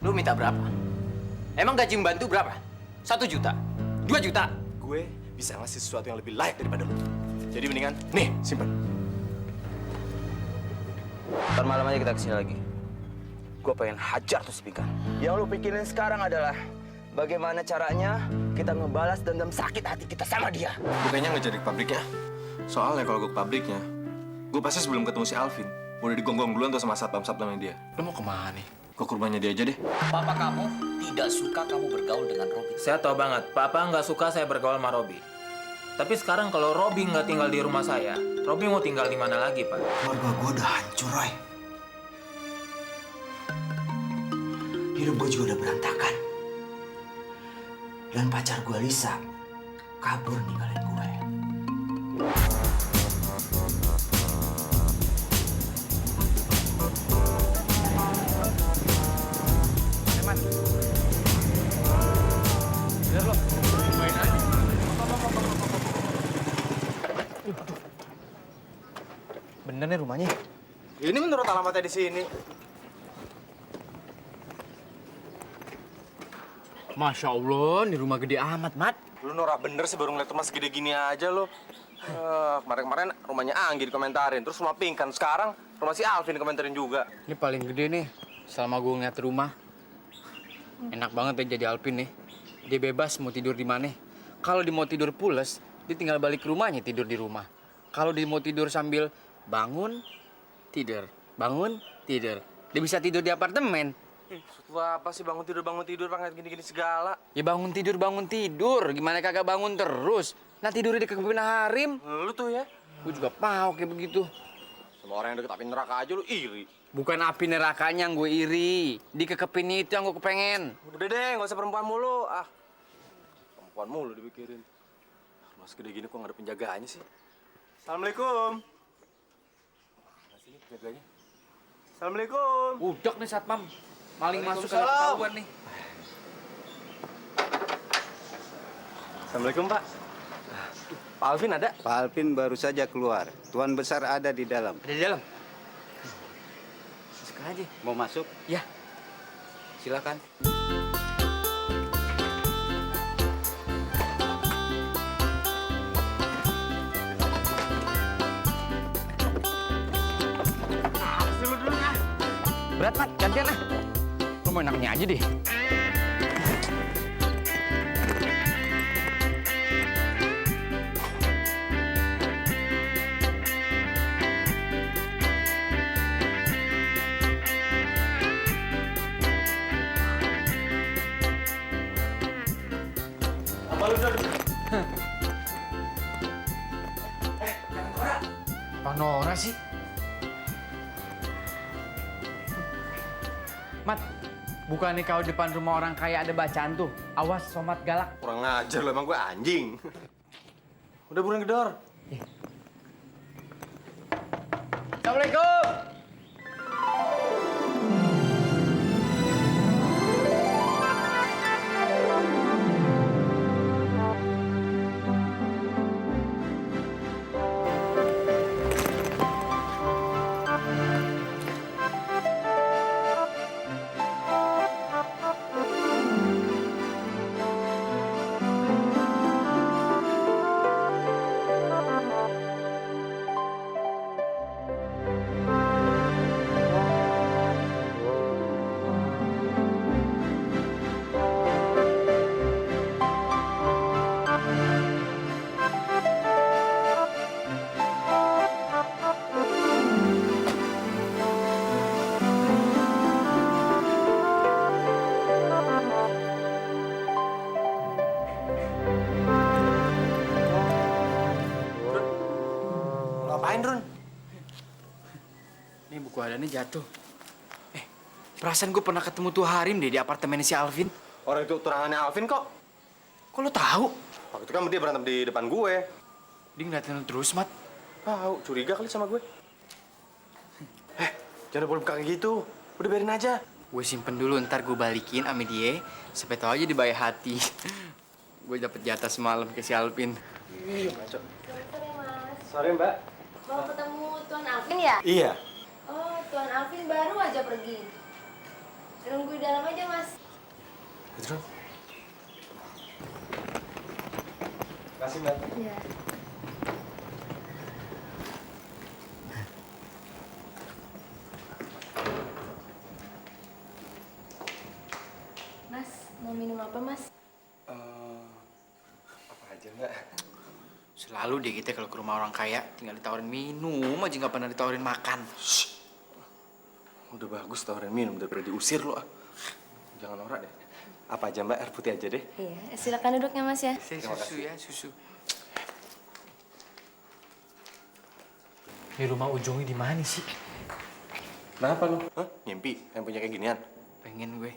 Lu minta berapa? Emang gaji membantu berapa? 1 juta? 2 juta? Gue bisa ngasih sesuatu yang lebih layak daripada lu. Jadi mendingan, nih, simpen. Ntar malam aja kita kesini lagi. Gue pengen hajar tuh si Pika. Yang lu pikirin sekarang adalah bagaimana caranya kita ngebalas dendam sakit hati kita sama dia. Gue kayaknya nggak jadi ke pabriknya. Soalnya kalau gue ke pabriknya, gue pasti sebelum ketemu si Alvin, udah digonggong duluan tuh sama satpam-satpamnya dia. Lo mau kemana nih? Ke rumahnya dia aja deh. Papa kamu tidak suka kamu bergaul dengan Robi. Saya tahu banget, Papa nggak suka saya bergaul sama Robi. Tapi sekarang kalau Robi nggak tinggal di rumah saya, Robi mau tinggal di mana lagi, Pak? Keluarga gue udah hancur, Roy. Hidup gue juga udah berantakan. Dan pacar gue, Lisa, kabur ninggalin gue. Bener nih rumahnya. Ini menurut alamatnya di sini. Masya Allah, ini rumah gede amat, Mat. Lu norak bener sih baru ngeliat rumah segede gini aja lo. Kemarin-kemarin rumahnya Anggi dikomentarin, terus rumah Pinkan. Sekarang rumah si Alvin dikomentarin juga. Ini paling gede nih, selama gue ngeliat rumah. Enak banget ya jadi Alvin nih. Dia bebas mau tidur di mana. Kalau dia mau tidur pules, dia tinggal balik ke rumahnya tidur di rumah. Kalau dia mau tidur sambil bangun, tidur. Bangun, tidur. Dia bisa tidur di apartemen. Wah, apa sih bangun tidur pakai gini-gini segala. Ya bangun tidur. Gimana kagak bangun terus? Nah tidurnya di kebun harim. Lu tuh ya, Gue juga mau kayak begitu. sama orang yang deket api neraka aja lu iri. Bukan api nerakanya yang gue iri. Di kekepin itu yang gue kepengen. Udah deh, nggak usah perempuan mulu. Perempuan mulu dipikirin. Rumah segede gini kok nggak ada penjagaannya sih? Assalamualaikum. Mana sih penjaganya? Assalamualaikum. Udak nih satpam. Maling masuk ke Waalaikumsalam. ketahuan nih. Assalamualaikum, Pak. Pak Alvin ada? Pak Alvin baru saja keluar. Tuan besar ada di dalam. Ada di dalam. Masuk aja. Mau masuk? Ya. Silakan. Berat, Mat. Gantian ah. Lu mau enaknya aja deh. Apa Nora sih? Mat, bukannya kau depan rumah orang kaya ada bacaan tuh? Awas, somat galak. Kurang ngajar lo, emang gue anjing. Udah buruan gedor. Assalamualaikum. Ngapain, Run? Ini buku hariannya jatuh. Perasaan gue pernah ketemu tuh Harim deh di apartemen si Alvin. Orang itu tunangannya Alvin kok. Kok lo tahu? Waktu itu kan dia berantem di depan gue. Dia ngeliatin lo terus, Mat. Tahu, curiga kali sama gue. Jangan boleh buka kayak gitu. Udah biarin aja. Gue simpen dulu, ntar gue balikin sama dia. Sampai tahu aja dibayar hati. Gue dapet jatah semalam ke si Alvin. Ih, ngaco. Sore, Mas. Sore, Mbak. Mau ketemu Tuan Alvin ya? Iya. Oh, Tuan Alvin baru aja pergi. Tunggu di dalam aja, Mas. Gitu. Kasih, Mbak. Iya. Mas, mau minum apa, Mas? Apa aja, Mbak? Selalu deh kita kalau ke rumah orang kaya tinggal ditawarin minum aja nggak pernah ditawarin makan. Udah bagus tawarin minum daripada diusir lo. Jangan norak deh. Apa aja, Mbak? Air putih aja deh. Iya, silakan duduk ya, Mas ya. Susu ya, susu. Di rumah Ujungnya di mana sih? Kenapa lo? Hah? Ngimpi? Yang punya kayak ginian? Pengen gue.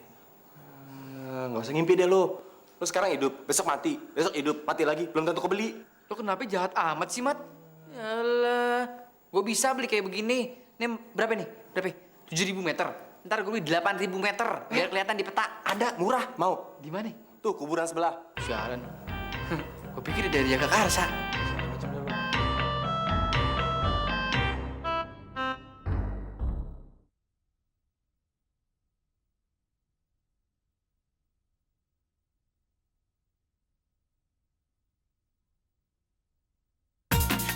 Nggak usah ngimpi deh lo. Lo sekarang hidup, besok mati. Besok hidup, mati lagi. Belum tentu kebeli. Lo kenapa jahat amat sih, Mat? Yalah, gue bisa beli kayak begini. Nih, berapa nih? Berapa? 7.000 meter. Ntar gue beli 8.000 meter. Biar kelihatan di peta. Ada, murah. Mau? Di mana? Tuh, kuburan sebelah. Sialan. Gue pikir dari Jagakarsa.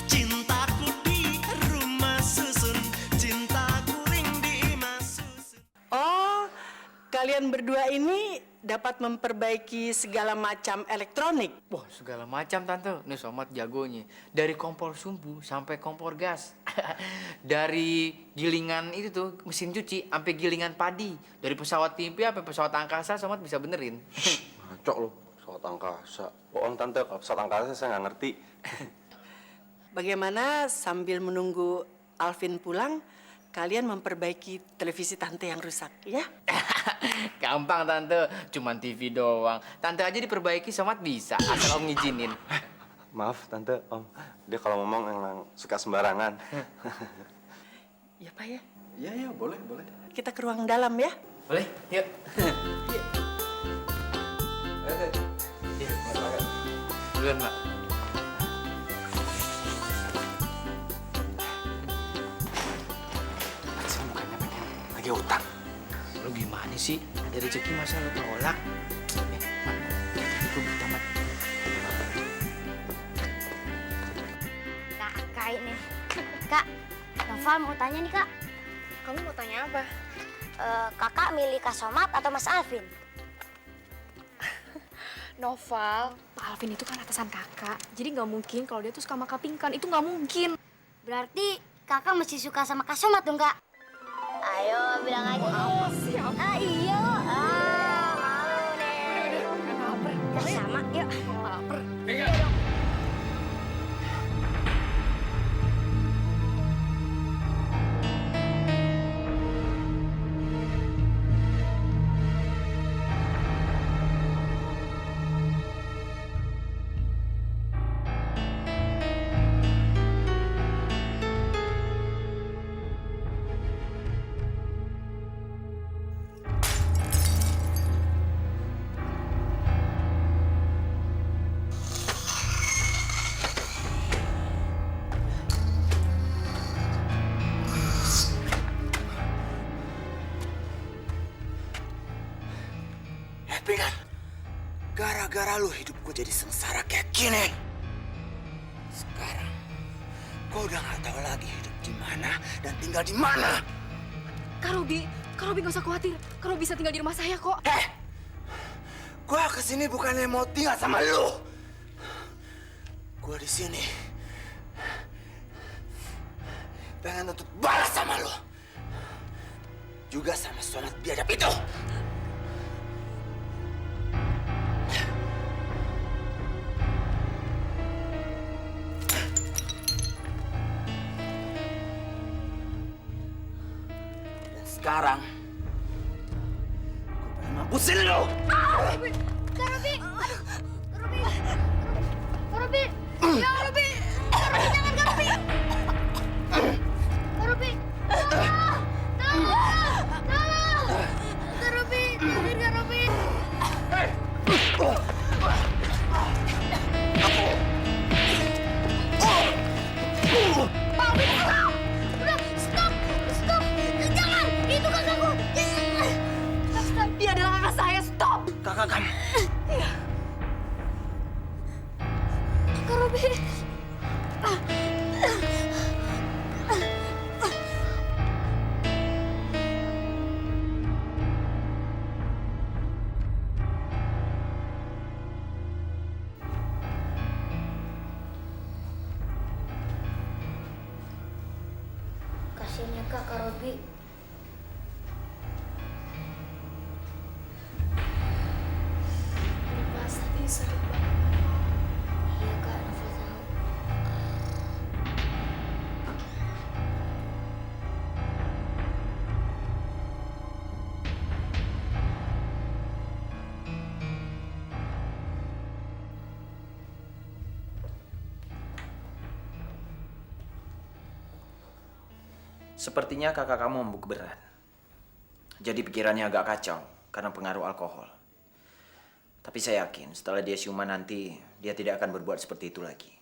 Cintaku di rumah susun, cintaku ring di susun. Oh, kalian berdua ini dapat memperbaiki segala macam elektronik. Wah, segala macam, Tante. Nih, Somat jagonya. Dari kompor sumbu sampai kompor gas. Dari gilingan itu tuh, mesin cuci, sampai gilingan padi. Dari pesawat mimpi sampai pesawat angkasa, Somat bisa benerin. Ngacok lo. Pesawat angkasa. Bohong, Tante. Kalau pesawat angkasa saya nggak ngerti. Bagaimana sambil menunggu Alvin pulang, kalian memperbaiki televisi tante yang rusak, ya? Gampang, Tante. Cuman TV doang. Tante aja diperbaiki, Somat bisa. Asal Om ngizinin. Maaf, Tante. Om. Dia kalau ngomong emang suka sembarangan. Ya, Pak ya. Iya, boleh, boleh. Kita ke ruang dalam ya. Boleh? Yuk. Duluan, Mbak. Sini mukanya pengen lagi utang. Lu gimana sih? Ada rezeki masa lu tolak? Mat, gue buta, Mat. Kakak ini. Kak, Nova mau tanya nih, Kak. Kamu mau tanya apa? Kakak milih Kak Somat atau Mas Alvin? Noval, Pak Alvin itu kan atasan kakak. Jadi nggak mungkin kalau dia tuh suka sama Kak Pinkan. Itu nggak mungkin. Berarti kakak masih suka sama Kak Somat dong, Kak? Ayo, bilang aja. Apa sih? Ah, iya. Malu deh. Udah lapar. Kita sama, yuk. Lapar. Pinkan, gara-gara lu hidup gue jadi sengsara kayak gini. Sekarang, gue udah gak tahu lagi hidup di mana dan tinggal di mana. Kak Robi nggak usah khawatir. Kak Robi bisa tinggal di rumah saya kok. Gue kesini bukannya mau tinggal sama lu. Gue di sini pengen untuk balas sama lu. Juga sama Somat biadab itu. Sekarang, gue pengen mampusin lo. Kak Robi! Aduh! Robi! Robi! Ya, Robi! Kak Robi, jangan, Kak Robi! Kak Robi! Tolong! Tolong! Tolong! Kak Robi! Tolongin Kak Robi! Pak Robi, udah! Stop! Stop! Jangan! Itu kakakku! Jangan! diam. Kak Robi. Kasian ya Kak Robi. Ini pasti sakit banget. Iya Kak, Novel tahu. Sepertinya kakak kamu mabuk berat. Jadi pikirannya agak kacau karena pengaruh alkohol. Tapi saya yakin setelah dia siuman nanti, dia tidak akan berbuat seperti itu lagi.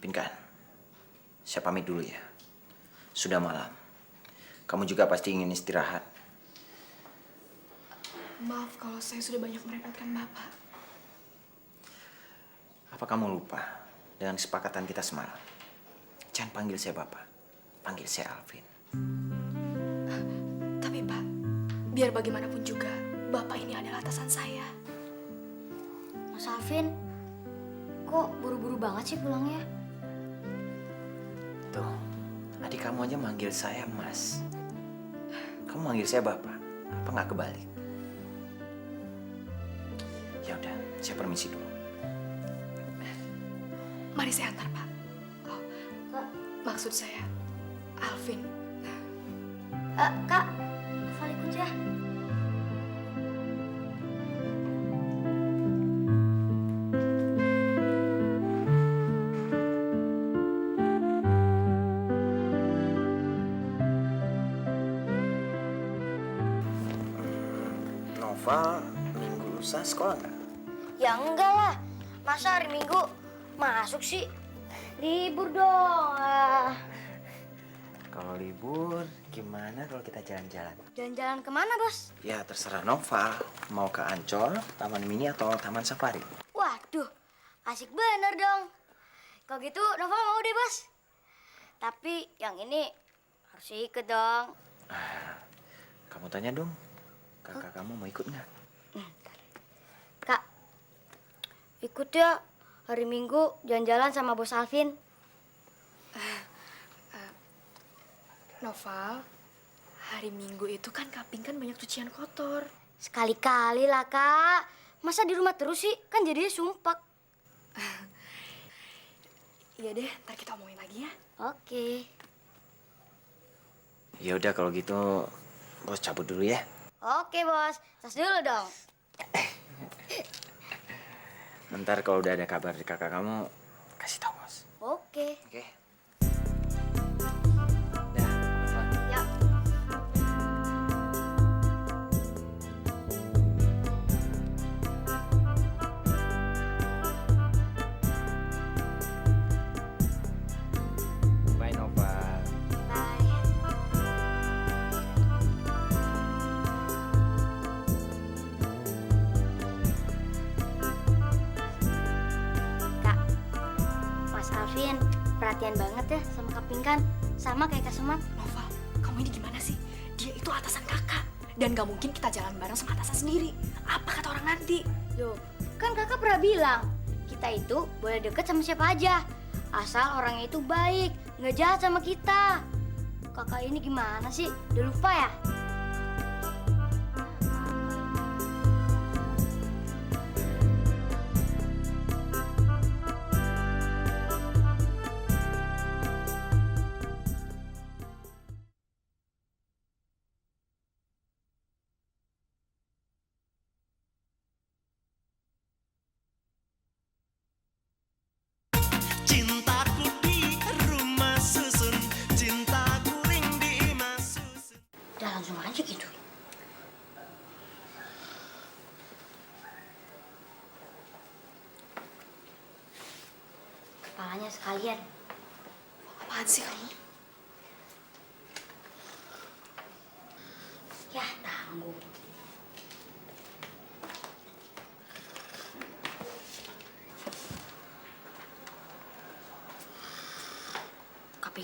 Pinkan, saya pamit dulu ya. Sudah malam. Kamu juga pasti ingin istirahat. Maaf kalau saya sudah banyak merepotkan Bapak. Apa kamu lupa dengan kesepakatan kita semalam? Jangan panggil saya Bapak. Panggil saya Alvin. Tapi Pak, biar bagaimanapun juga, Bapak ini adalah atasan saya. Mas Alvin, kok buru-buru banget sih pulangnya? Tuh, adik kamu aja manggil saya Mas. Kamu manggil saya Bapak. Apa nggak kebalik? Ya udah, saya permisi dulu. Mari saya antar, Pak. Oh, Kak, maksud saya, Alvin. Kak, Novel ikut ya. Nova, minggu lusa sekolah nggak? Ya enggak lah, masa hari Minggu masuk sih? Libur dong. Kalau libur, gimana kalau kita jalan-jalan? Jalan-jalan kemana, Bos? Ya terserah Nova, mau ke Ancol, Taman Mini atau Taman Safari. Waduh, asik bener dong. Kalau gitu Nova mau deh, Bos. Tapi yang ini harus ikut dong. Kamu tanya dong, kakak kamu mau ikut nggak? Kak, ikut ya hari Minggu jalan-jalan sama Bos Alvin. Noval, hari Minggu itu kan Kaping kan banyak cucian kotor. Sekali-kali lah, Kak. Masa di rumah terus sih? Kan jadinya sumpek. Iya deh, ntar kita omongin lagi ya. Oke. Ya udah kalau gitu, bos cabut dulu ya. Oke, Bos. Tas dulu dong. Ntar kalau udah ada kabar dari kakak kamu, kasih tahu bos. Oke. Oke? Ya. Bye Nova. Bye. Kak, Mas Alvin perhatian banget ya sama Kak Pinkan. Sama kayak Kak Semap. Noval, kamu ini gimana sih? Dia itu atasan kakak. Dan gak mungkin kita jalan bareng sama atasan sendiri. Apa kata orang nanti? Loh, kan kakak pernah bilang, kita itu boleh deket sama siapa aja. Asal orangnya itu baik, nggak jahat sama kita. Kakak ini gimana sih? Udah lupa ya? Cintaku di rumah susun, cintaku ring di susun. Udah langsung aja gitu. Kepalanya sekalian. Apaan sih kamu? Ya, tanggung.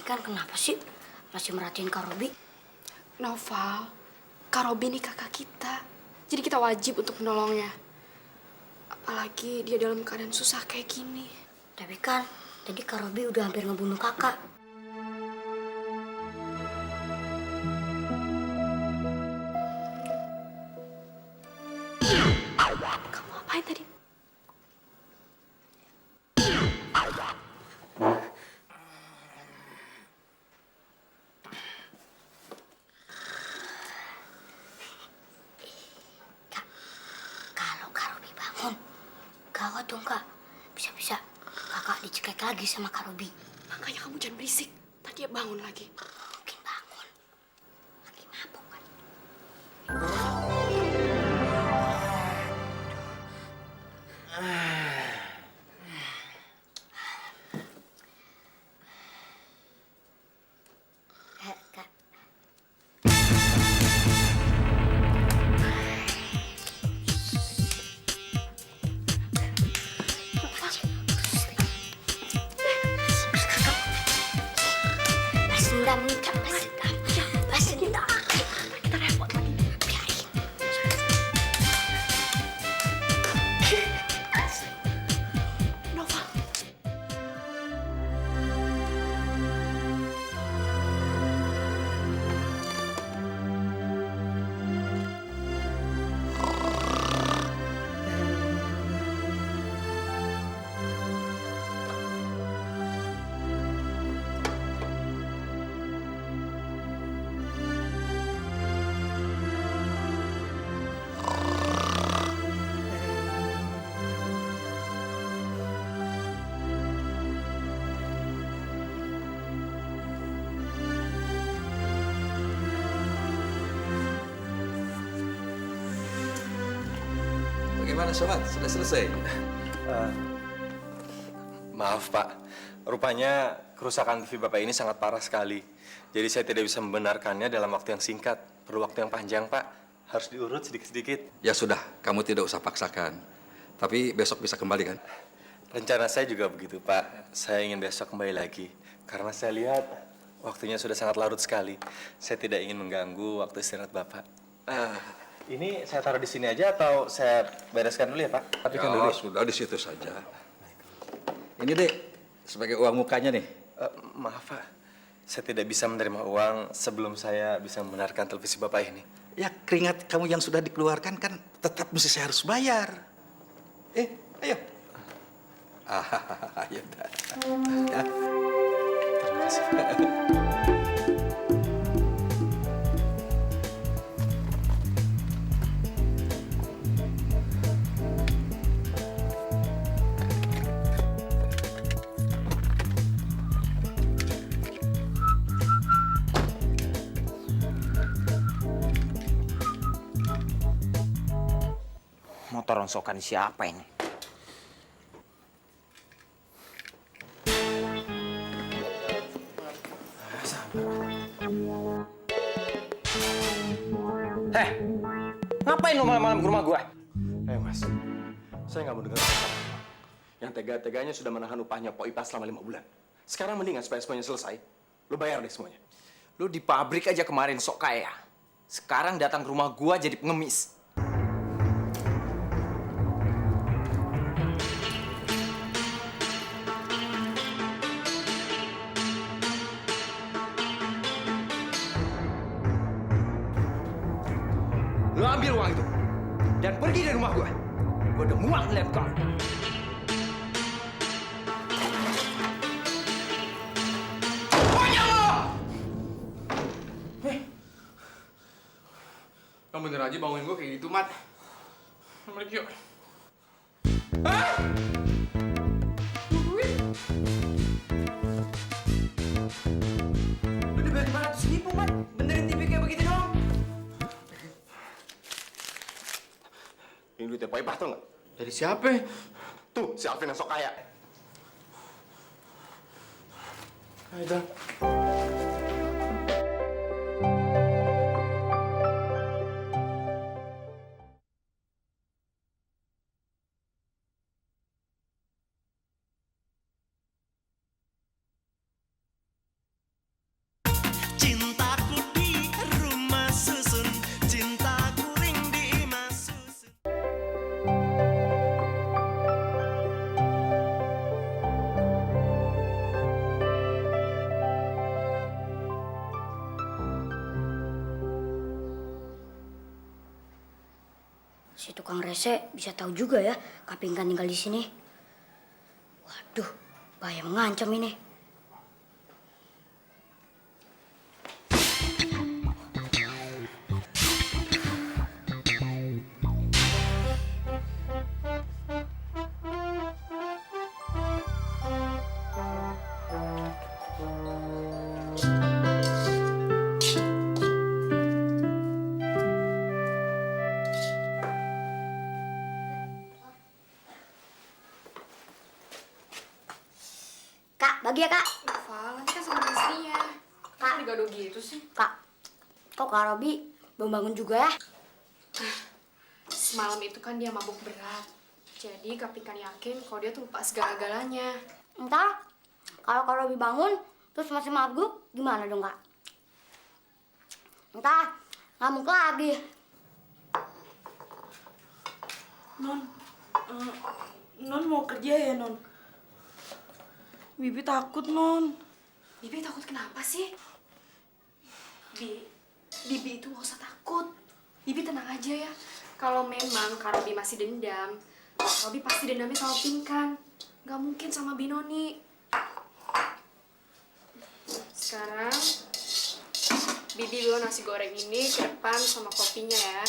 kan kenapa sih masih merhatiin Kak Robi? Noval, Kak Robi ini kakak kita. Jadi kita wajib untuk menolongnya. Apalagi dia dalam keadaan susah kayak gini. Tapi kan tadi Kak Robi udah hampir ngebunuh kakak. Kamu ngapain tadi? Kalau Kak Robi bangun, gawat dong Kak. Bisa-bisa kakak dicekek lagi sama Kak Robi. Makanya kamu jangan berisik. Tadi dia bangun lagi. Mungkin bangun. Lagi mabuk kan. Kak. Balas dendam nih Kak, balas dendam. Balas dendam. Kita repot lagi. Biarin. Noval. Bagaimana sobat? Sudah selesai? Maaf Pak, rupanya kerusakan TV Bapak ini sangat parah sekali. Jadi saya tidak bisa membenarkannya dalam waktu yang singkat. Perlu waktu yang panjang Pak, harus diurut sedikit-sedikit. Ya sudah, kamu tidak usah paksakan. Tapi besok bisa kembali kan? Rencana saya juga begitu Pak, saya ingin besok kembali lagi. Karena saya lihat waktunya sudah sangat larut sekali. Saya tidak ingin mengganggu waktu istirahat Bapak. Ini saya taruh di sini aja atau saya bereskan dulu ya Pak? Rapikan dulu. Sudah di situ saja. Ini deh, sebagai uang mukanya nih. Maaf Pak, saya tidak bisa menerima uang sebelum saya bisa membenarkan televisi Bapak ini. Ya keringat kamu yang sudah dikeluarkan kan tetap mesti saya harus bayar. Ayo. Ya udah. Ya. Terima kasih. Motor rongsokan siapa ini? Heh, ngapain lu malam-malam ke rumah gua? Mas, saya nggak mau dengar kata yang tega-teganya sudah menahan upahnya Pak Ipas selama 5 bulan. Sekarang mendingan supaya semuanya selesai, lu bayar deh semuanya. Lu di pabrik aja kemarin sok kaya. Sekarang datang ke rumah gua jadi pengemis. Lu ambil uang itu dan pergi dari rumah gua. Gua udah muak ngeliat kau. Kamu bener aja bangunin gue kayak gitu, Mat. Balik yuk. Lu udah balik 500.000, Mat. Benerin TV kayak begitu dong. Ini duitnya Pak Ipas tau nggak? Dari siapa? Tuh, si Alvin yang sok kaya. Ayo, si tukang rese bisa tahu juga ya Kak Pinkan tinggal di sini. Waduh, bahaya mengancam ini. Kak, bagi ya kak. Val, nanti kan sama istrinya. Kak, digado gitu sih. Kak, kok Kak Robi belum bangun juga ya? Semalam itu kan dia mabuk berat. Jadi Kak Pinkan yakin kalau dia tuh lupa segala-galanya. Entar, kalau Kak Robi bangun, terus masih mabuk, gimana dong kak? Entar, ngamuk lagi. Non mau kerja ya, Non? Bibi takut, Non. Bibi takut kenapa sih? Bibi itu gak usah takut. Bibi tenang aja ya. Kalau memang Kak Robi masih dendam, Robi pasti dendamnya sama Pinkan. Gak mungkin sama Binoni. Sekarang, Bibi bawa nasi goreng ini ke depan sama kopinya ya.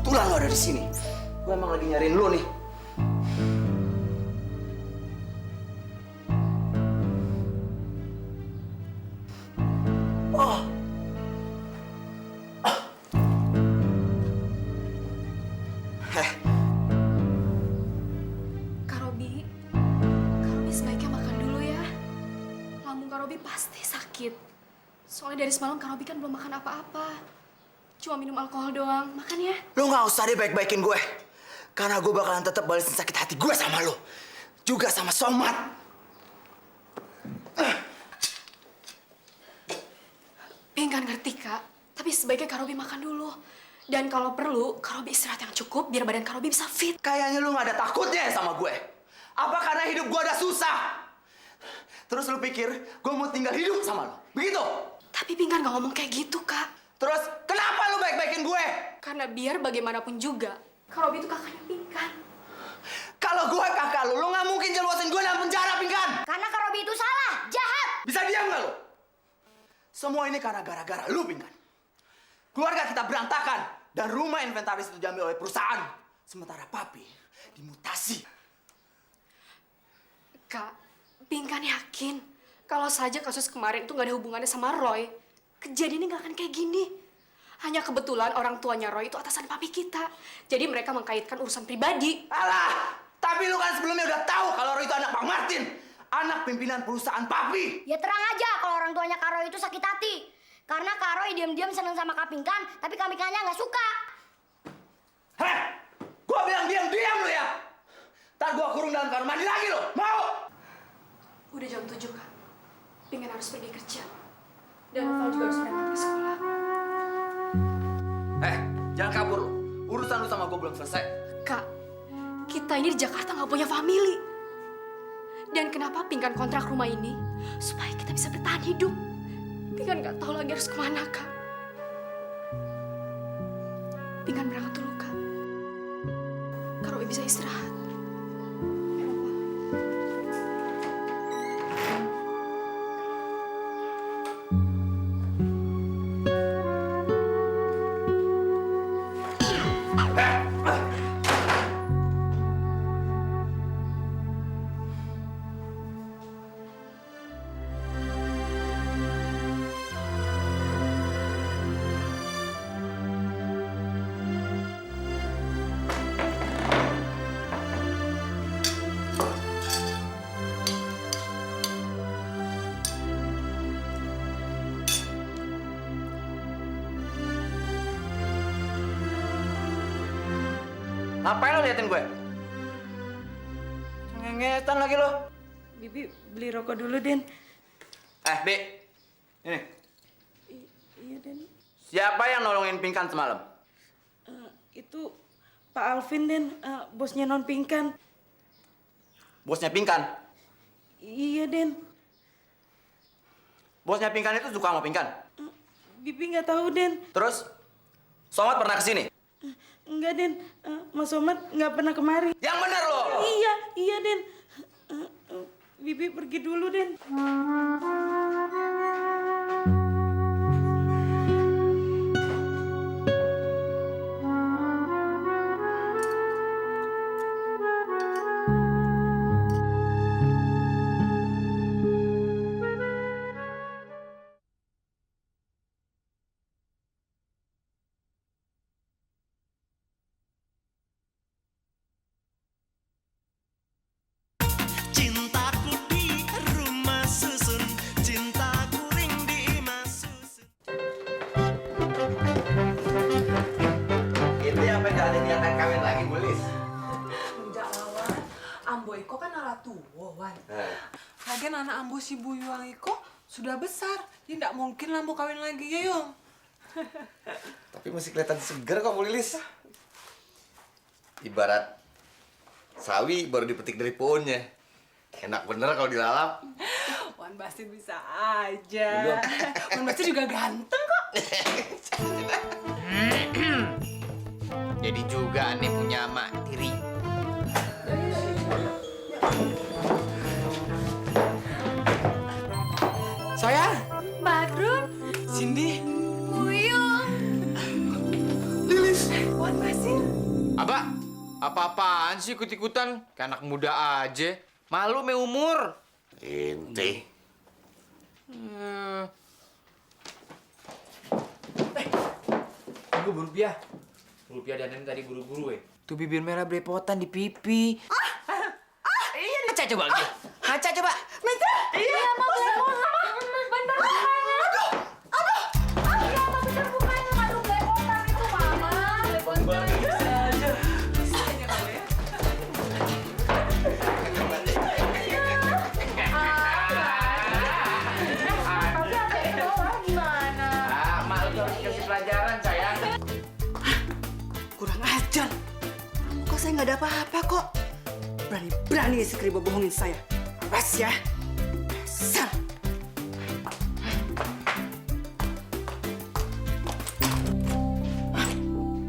Tulang lo ada di sini. Gue emang lagi nyariin lo nih. Oh. Kak Robi sebaiknya makan dulu ya. Lambung Kak Robi pasti sakit. Soalnya dari semalam Kak Robi kan belum makan apa-apa. Cuma minum alkohol doang. Makan ya. Lo nggak usah deh baik-baikin gue. Karena gue bakalan tetap balesin sakit hati gue sama lo. Juga sama Somat. Pinkan ngerti, Kak. Tapi sebaiknya Kak Robi makan dulu. Dan kalau perlu, Kak Robi istirahat yang cukup biar badan Kak Robi bisa fit. Kayaknya lu nggak ada takutnya ya sama gue. Apa karena hidup gue udah susah? Terus lu pikir gue mau tinggal hidup sama lo? Begitu? Tapi Pinkan nggak ngomong kayak gitu, Kak. Terus kenapa lu baik-baikin gue? Karena biar bagaimanapun juga, Kak Robi itu kakaknya Pinkan. Kalau gue kakak lu nggak mungkin jeluasin gue dalam penjara, Pinkan. Karena Kak Robi itu salah, jahat. Bisa diam nggak lu? Semua ini karena gara-gara lu, Pinkan. Keluarga kita berantakan dan rumah inventaris itu diambil oleh perusahaan. Sementara papi dimutasi. Kak, Pinkan yakin kalau saja kasus kemarin itu nggak ada hubungannya sama Roy, kejadiannya nggak akan kayak gini. Hanya kebetulan orang tuanya Roy itu atasan papi kita. Jadi mereka mengkaitkan urusan pribadi. Alah, tapi lu kan sebelumnya udah tahu kalau Roy itu anak Bang Martin. Anak pimpinan perusahaan papi. Ya terang aja kalau orang tuanya Kak Roy itu sakit hati. Karena Kak Roy diam-diam seneng sama Kak Pinkan, tapi Kak Pinkannya nggak suka. Heh, gua bilang diam-diam lu ya. Ntar gua kurung dalam kamar mandi lagi lo. Mau? Udah jam 7, Kak. Pinkan harus pergi kerja. Dan Val juga harus berangkat ke sekolah. Jangan kabur lu. Urusan lu sama gua belum selesai. Kak, kita ini di Jakarta nggak punya family. Dan kenapa Pinkan kontrak rumah ini? Supaya kita bisa bertahan hidup. Pinkan nggak tahu lagi harus kemana, Kak. Pinkan berangkat dulu, Kak. Kak Roy bisa istirahat. Ngapain lo liatin gue? Ngengetan lagi lo. Bibi beli rokok dulu, Den. Bi. Ini. Iya, Den. Siapa yang nolongin Pingkan semalam? Itu Pak Alvin, Den. Bosnya Non Pingkan. Bosnya Pingkan? Iya, Den. Bosnya Pingkan itu suka sama Pingkan? Bibi nggak tahu, Den. Terus, Somad pernah kesini? Enggak, Den. Mas Somad nggak pernah kemari. Yang bener lo! Iya, Den. Bibi pergi dulu, Den. Cintaku di rumah susun, cintaku ring di masusun. Itu yang gak ada niatan kawin lagi, Bulis. Enggak lawan, Ambo Iko kan anak tua, Wan. Lagian anak Ambo si Bu Yuang Iko sudah besar, dia tidak mungkin lah mau kawin lagi ya, Yung. Tapi masih kelihatan segar kok, Bu Lilis. Ibarat sawi baru dipetik dari pohonnya. Enak bener kalau dilalap. Wan Basir bisa aja. Wan Basir juga ganteng kok. Jadi juga aneh punya mak tiri. Sayang, Badrun, Cindy, Uyung. Lilis, Wan Basir. Abah, apa-apaan sih ikut-ikutan? Kayak anak muda aja. Malu me umur. Ente. Tunggu Bu Rupiah. Bu Rupiah dan tadi buru-buru Tuh bibir merah belepotan di pipi. Iya, Ngaca coba lagi. Ngaca coba. Iya, mau belepotan. Bentar bukanya. Aduh. Iya, mau bentar bukanya. Aduh, belepotan itu, Mama. Belepotan. Pelajaran sayang. Kurang ajar. Muka saya nggak ada apa-apa kok. Berani-berani si Kribo bohongin saya. Awas ya. Dasar.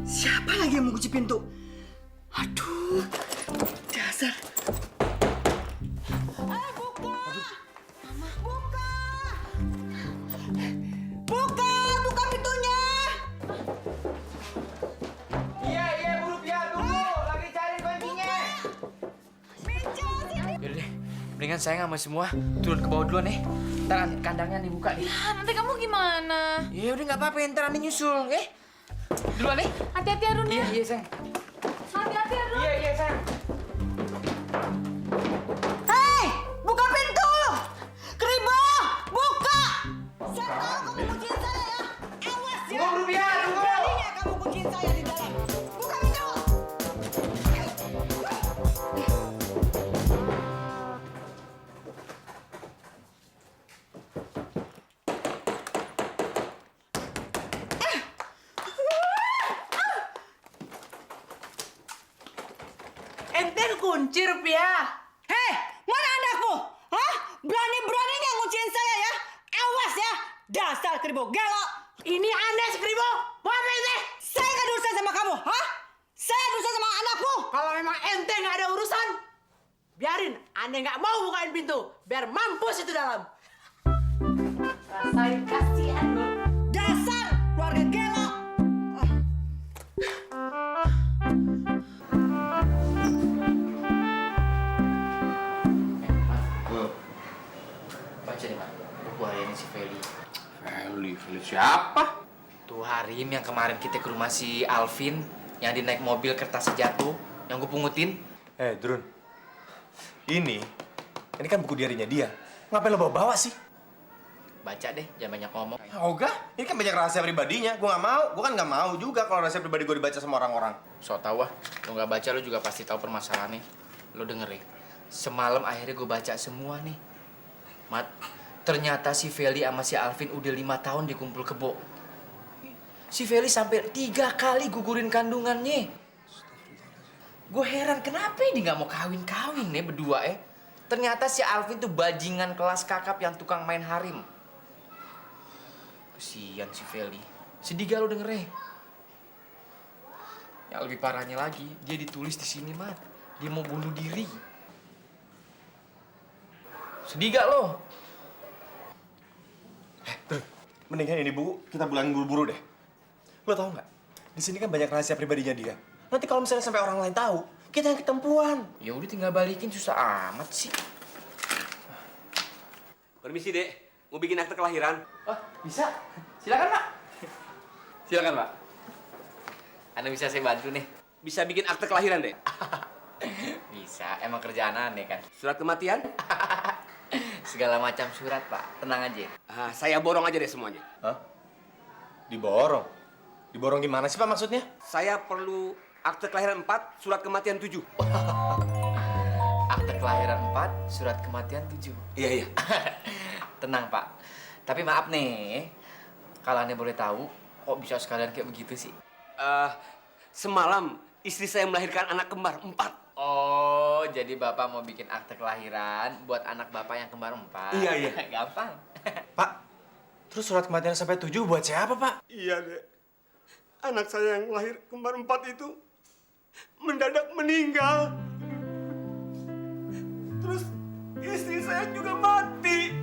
Siapa lagi yang mau kunci pintu? Aduh, dasar. Buka pintunya. Iya, Bu Rupiah, tunggu. Lagi cari kuncinya. Yaudah deh, mendingan saya sama semua turun ke bawah duluan nih. Ntar kandangnya dibuka nih. Nanti kamu gimana? Ya udah nggak apa-apa, ntar Ani nyusul, Duluan nih. Hati-hati Arun ya. Iya, sayang. Hati-hati Arun. Iya, sayang. Hei, buka pintu. Kribo, buka. Saya tahu kamu kunciin saya ya. Awas ya. Bu Rupiah, tunggu. Beraninya kamu kunciin saya di dalam. Buka pintu. enten kunci Rupiah. Hei, mana anakmu? Hah? Berani-beraninya ngunciin saya ya? Awas ya. Dasar Kribo gelo. Ini aneh si Kribo. Mau apa ini? Saya nggak ada urusan sama kamu, hah? Saya ada urusan sama anakmu. Kalau memang ente nggak ada urusan, biarin. Aneh nggak mau bukain pintu, biar mampus itu dalam. Rasain kasihan lo. Dasar keluarga gelo. Baca deh, Mak. Buku harian si Feli. Feli siapa? Tuh Harim yang kemarin kita ke rumah si Alvin, yang di naik mobil kertasnya jatuh, yang gue pungutin. Drun. Ini kan buku diarinya dia. Ngapain lo bawa-bawa sih? Baca deh, jangan banyak ngomong. Ogah, ini kan banyak rahasia pribadinya. Gue nggak mau. Gue kan nggak mau juga kalau rahasia pribadi gue dibaca sama orang-orang. So tau ah, lo nggak baca lo juga pasti tahu permasalahannya. Lo denger ya, semalam akhirnya gue baca semua nih. Mat, ternyata si Feli sama si Alvin udah 5 tahun dikumpul kebo. Si Feli sampai 3 kali gugurin kandungannya. Gue heran kenapa dia nggak mau kawin-kawin nih berdua ya. Ternyata si Alvin tuh bajingan kelas kakap yang tukang main harim. Kesian si Feli. Sedih gak lo dengernya? Yang lebih parahnya lagi, dia ditulis di sini, Mat. Dia mau bunuh diri. Sedih gak lo? Mendingan ini buku kita bulangin buru-buru deh. Lo tau nggak? Di sini kan banyak rahasia pribadinya dia. Nanti kalau misalnya sampai orang lain tahu, kita yang ketempuan. Ya udah tinggal balikin, susah amat sih. Permisi, Dek. Mau bikin akte kelahiran? Oh, bisa. Silakan, Pak. Silakan, Pak. Anda bisa saya bantu nih. Bisa bikin akte kelahiran, Dek? Bisa, emang kerjaan aneh kan? Surat kematian? Segala macam surat, Pak. Tenang aja. Ah, saya borong aja deh semuanya. Hah? Diborong? Diborong gimana sih, Pak, maksudnya? Saya perlu akte kelahiran 4, surat kematian 7. Akte kelahiran 4, surat kematian 7. Iya, iya. Tenang, Pak. Tapi maaf nih, kalau Anda boleh tahu, kok bisa sekalian kayak begitu sih? Semalam istri saya melahirkan anak kembar 4. Oh, jadi Bapak mau bikin akte kelahiran buat anak Bapak yang kembar 4? Iya, iya. Gampang. Pak, terus surat kematian sampai 7 buat siapa, Pak? Iya, Dek. Anak saya yang lahir kembar 4 itu mendadak meninggal. Terus istri saya juga mati.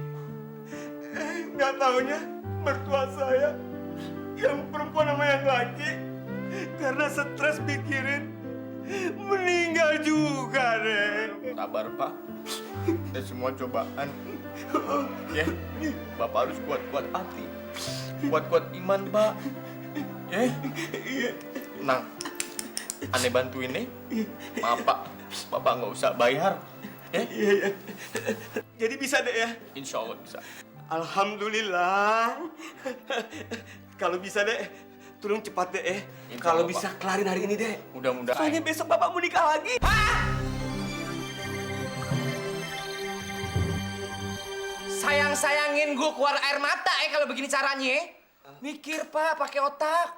Nggak taunya mertua saya yang perempuan sama yang laki karena stres mikirin meninggal juga, Dek. Sabar, Pak. Dan semua cobaan. Ya, Bapak harus kuat-kuat hati. Kuat-kuat iman, Pak. Ya? Tenang. Aneh bantuin nih. Maaf, Pak. Bapak nggak usah bayar. Ya? Iya, iya. Jadi bisa, Dek, ya? Insya Allah bisa. Alhamdulillah. Kalau bisa, Dek, tolong cepat, Dek, ya. Kalau Allah, bisa Pak. kelarin hari ini, Dek. Mudah-mudahan. Soalnya besok Bapak mau nikah lagi. Sayang-sayangin gue keluar air mata kalau begini caranya. Mikir, Pak, pakai otak.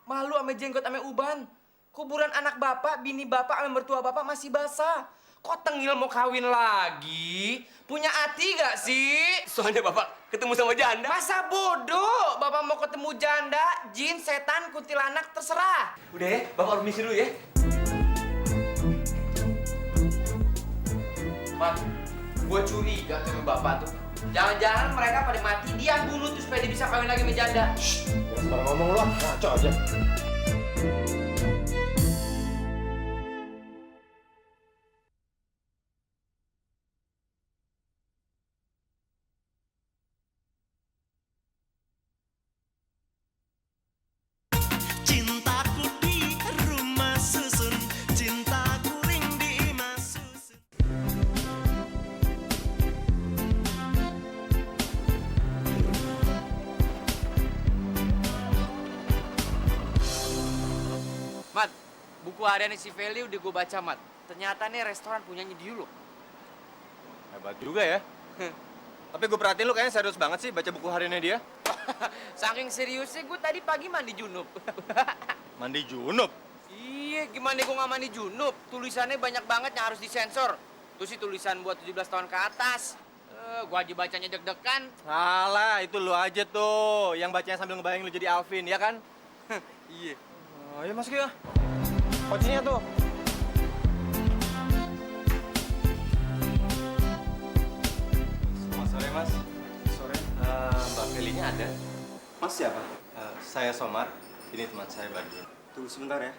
Malu ame jenggot ame uban. Kuburan anak Bapak, bini Bapak, ame mertua Bapak masih basah. Kok tengil mau kawin lagi? Punya hati gak sih? Soalnya Bapak ketemu sama janda. Masa bodoh? Bapak mau ketemu janda, jin, setan, kuntilanak, terserah. Udah ya, Bapak permisi dulu ya. Mat, gue curiga sama Bapak tuh. Jangan-jangan mereka pada mati, dia bunuh tuh supaya dia bisa kawin lagi sama janda. Sekarang ngomong lu, ngaco aja. Cintaku di rumah susun, cintaku ring di mas susun. Mat, buku harian si Feli udah gue baca, Mat. Ternyata nih restoran punyanya dia loh. Hebat juga ya. Tapi gue perhatiin lu kayaknya serius banget sih baca buku hariannya dia. Saking seriusnya gue tadi pagi mandi junub. Mandi junub? Iya, gimana gue nggak mandi junub? Tulisannya banyak banget yang harus disensor. Itu sih tulisan buat 17 tahun ke atas. Gue aja bacanya deg-degan. Alah, itu lu aja tuh. Yang bacanya sambil ngebayangin lu jadi Alvin, ya kan? Iya. Oh, ya masuk ya. Kuncinya tuh. Selamat sore, Mas. Sore. Mbak Felinya ada? Mas siapa? Saya Somar. Ini teman saya, Badrun. Tunggu sebentar ya.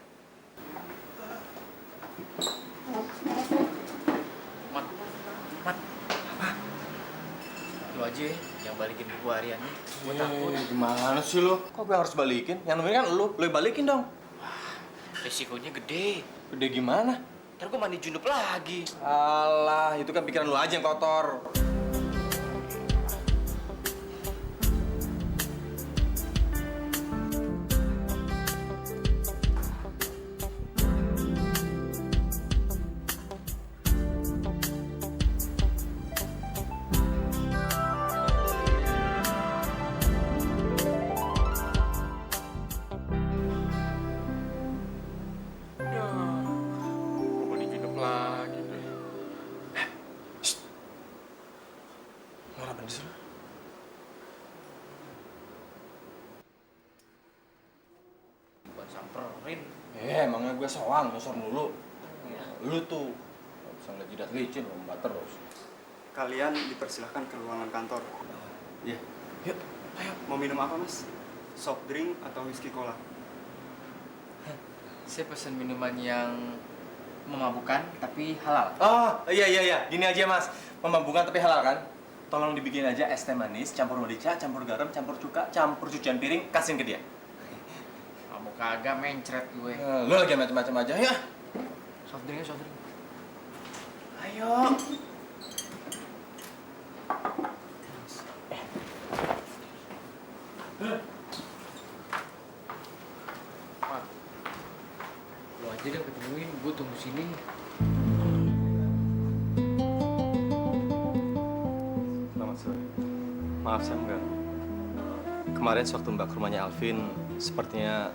Mat, apa? Lu aja yang balikin buku hariannya. Gue takut. Gimana sih lu? Kok gue harus balikin? Yang nemenin kan lu yang balikin dong. Resikonya gede. Gede gimana? Ntar gue mandi junub lagi. Alah, itu kan pikiran lu aja yang kotor. gue soang, nyosor mulu. Lu tuh bisa ngeliat jidat licin, lomba terus. Kalian dipersilahkan ke ruangan kantor. Iya, yuk. Ayo, mau minum apa, Mas? Soft drink atau whisky cola? Saya pesan minuman yang memabukkan tapi halal. Oh, iya. Gini aja, Mas. Memabukkan tapi halal kan? Tolong dibikin aja es teh manis, campur merica, campur garam, campur cuka, campur cucian piring, kasihin ke dia. Kamu kagak mencret gue. Lu lagi macam-macam aja ya. Soft drink. Ayo. Pak, lu aja deh ketemuin, gue tunggu sini. Selamat sore. Maaf saya mengganggu. Kemarin sewaktu Mbak ke rumahnya Alvin, sepertinya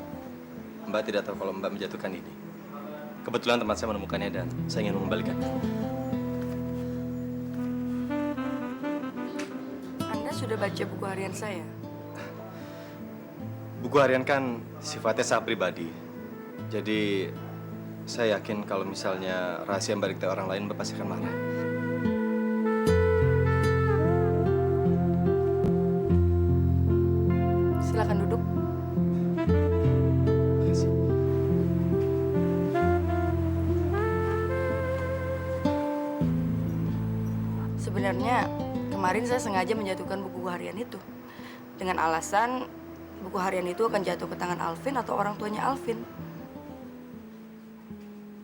Mbak tidak tahu kalau Mbak menjatuhkan ini. Kebetulan teman saya menemukannya dan saya ingin mengembalikannya. Anda sudah baca buku harian saya? Buku harian kan sifatnya sangat pribadi. Jadi saya yakin kalau misalnya rahasia Mbak diketahui orang lain, Mbak pasti akan marah. Silakan duduk. Sebenarnya kemarin saya sengaja menjatuhkan buku harian itu dengan alasan buku harian itu akan jatuh ke tangan Alvin atau orang tuanya Alvin.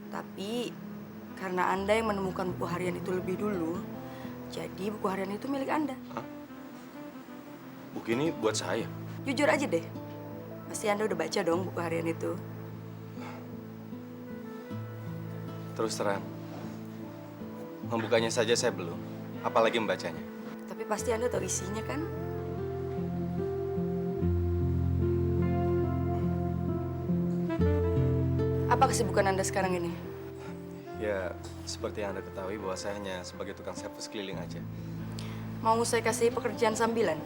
Tapi karena Anda yang menemukan buku harian itu lebih dulu, jadi buku harian itu milik Anda. Buku ini buat saya. Jujur aja deh, pasti Anda udah baca dong buku harian itu. Terus terang, membukanya saja saya belum, apalagi membacanya. Tapi pasti Anda tahu isinya kan? Apa kesibukan Anda sekarang ini? Ya, seperti yang Anda ketahui bahwa saya hanya sebagai tukang servis keliling aja. Mau saya kasih pekerjaan sambilan?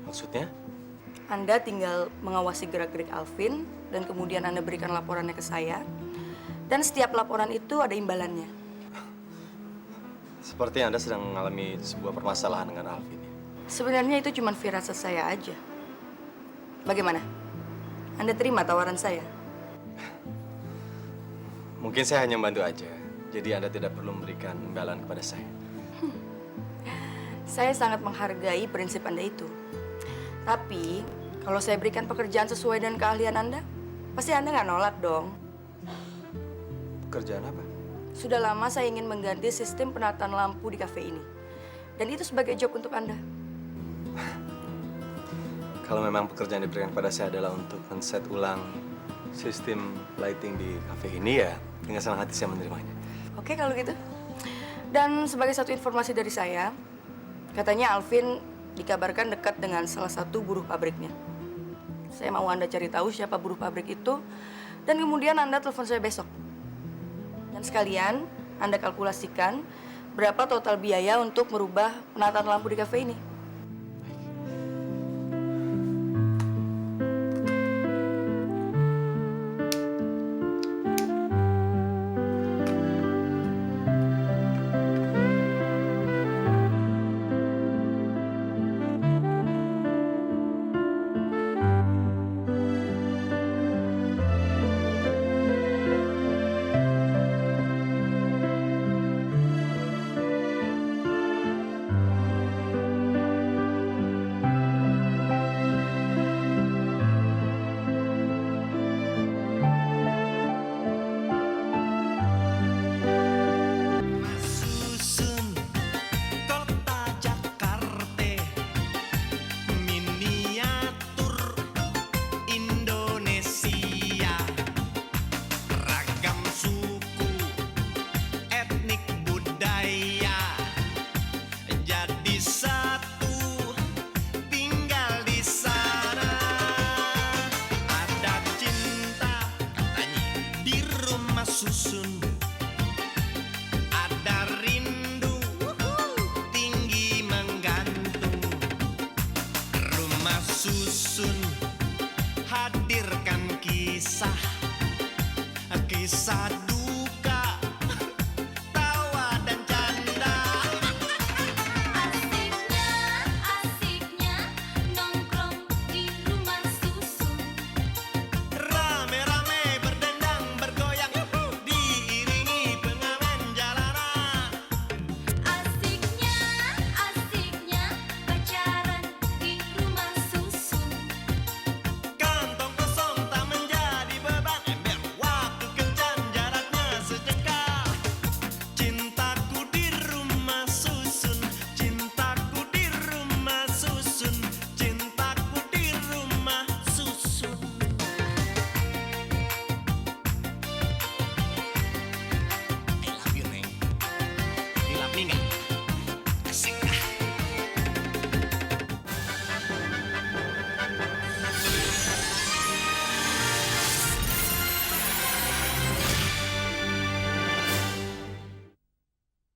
Maksudnya? Anda tinggal mengawasi gerak-gerik Alvin dan kemudian Anda berikan laporannya ke saya. Dan setiap laporan itu ada imbalannya. Seperti Anda sedang mengalami sebuah permasalahan dengan Alvin. Sebenarnya itu cuma firasat saya aja. Bagaimana? Anda terima tawaran saya? Mungkin saya hanya membantu aja. Jadi Anda tidak perlu memberikan imbalan kepada saya. Saya sangat menghargai prinsip Anda itu. Tapi, kalau saya berikan pekerjaan sesuai dengan keahlian Anda, pasti Anda nggak nolak dong. Pekerjaan apa? Sudah lama saya ingin mengganti sistem penataan lampu di kafe ini. Dan itu sebagai job untuk Anda. Kalau memang pekerjaan diberikan kepada saya adalah untuk men-set ulang sistem lighting di kafe ini, ya dengan senang hati saya menerimanya. Oke kalau gitu. Dan sebagai satu informasi dari saya, katanya Alvin dikabarkan dekat dengan salah satu buruh pabriknya. Saya mau Anda cari tahu siapa buruh pabrik itu, dan kemudian Anda telepon saya besok. Dan sekalian Anda kalkulasikan berapa total biaya untuk merubah penataan lampu di kafe ini. Susun kota Jakarta, miniatur Indonesia, ragam suku, etnik budaya, jadi satu, tinggal di sana. Ada cinta katanya di rumah susun. Ada rindu tinggi menggantung. Rumah susun hadirkan kisah ini.